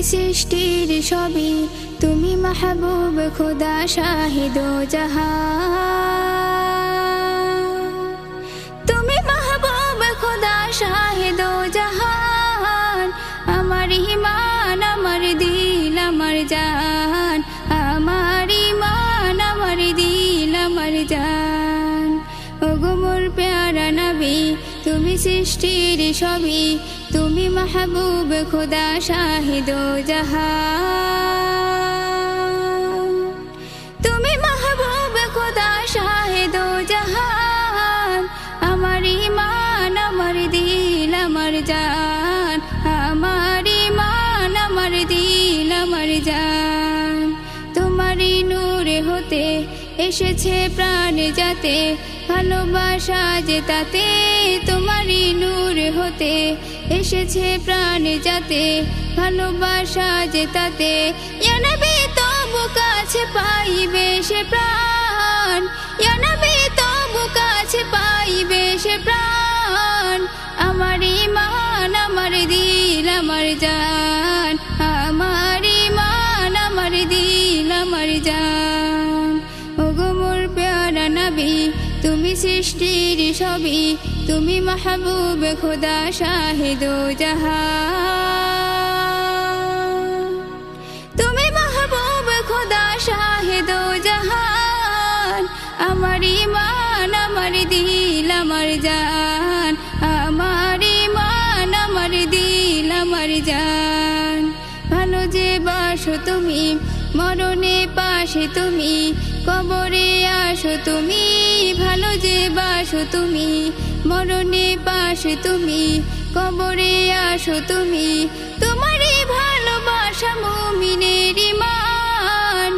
সৃষ্টির সবই, তুমি মাহবুব খোদা শাহিদ ও জাহান। তুমি মাহবুব খোদা শাহিদ ও জাহান। আমার ঈমান, আমার দিল, আমার জান, আমার ঈমান, আমার দিল, আমার জান। ওগো মোর প্যারা নবী, তুমি সৃষ্টির সবই, তুমি মাহবুব খোদা শাহিদ ও জাহান। তুমি মাহবুব খোদা শাহিদ ও জাহান। আমার ঈমান, আমার দিল, আমার জান, আমার ঈমান, আমার দিল, আমার জান। তোমারই নূরে হতে এসেছে প্রাণ যাতে, ভালোবাসা যে তাতে। তোমারই নূর হতে এসেছে প্রাণ যাতে, ভালোবাসা যে তাতে। ইয়া নবী তবু কাছে পাইবে সে প্রাণ, ইয়া নবী তবু কাছে পাইবে সে প্রাণ। আমার ঈমান, আমার দিল, আমার জান, আমার ঈমান, আমার দিল, আমার জান। ওগো মোর প্যারা নবী, তুমি সৃষ্টির সবই, তুমি মাহবুব খোদা শাহিদ ও জাহান। তুমি মাহবুব খোদা শাহিদ ও জাহান। আমার ঈমান, আমার দিল, আমার জান, আমার ঈমান, আমার দিল, আমার জান। ভালো যে বাসো তুমি, মরণে পাশে তুমি, কবরে আসো তুমি। ভালো যে বাসো তুমি, মরণে পাশে তুমি, কবরে আসো তুমি। তোমারই ভালোবাসা মুমিনের ঈমান,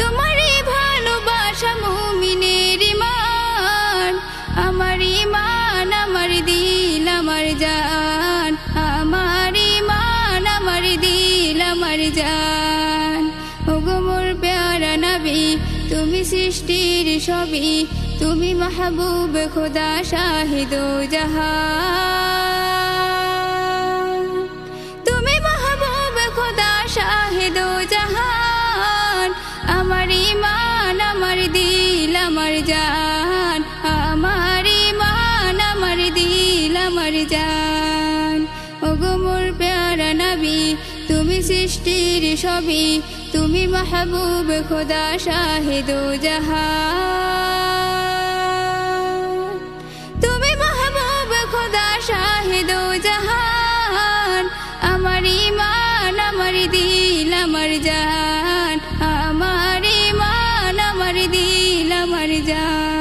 তোমারই ভালোবাসা মুমিনের ঈমান। আমার ঈমান, আমার দিল, আমার জান, আমার ঈমান, আমার দিল, আমার জান। ওগো মোর প্যারা নবী, তুমি সৃষ্টির সবই, তুমি মাহবুব খোদা শাহিদ ও জাহান। তুমি মাহবুব খোদা শাহিদ ও জাহান। আমার ঈমান, আমার দিল, আমার জান, আমার ঈমান, আমার দিল, আমার জান। ওগো মোর প্যারা নবী, তুমি সৃষ্টির সবই, তুমি মাহবুব খোদা শাহিদ ও জাহান। তুমি মাহবুব খোদা শাহিদ ও জাহান। আমার ঈমান, আমার দিল, আমার জান, আমার ঈমান, আমার দিল, আমার জান।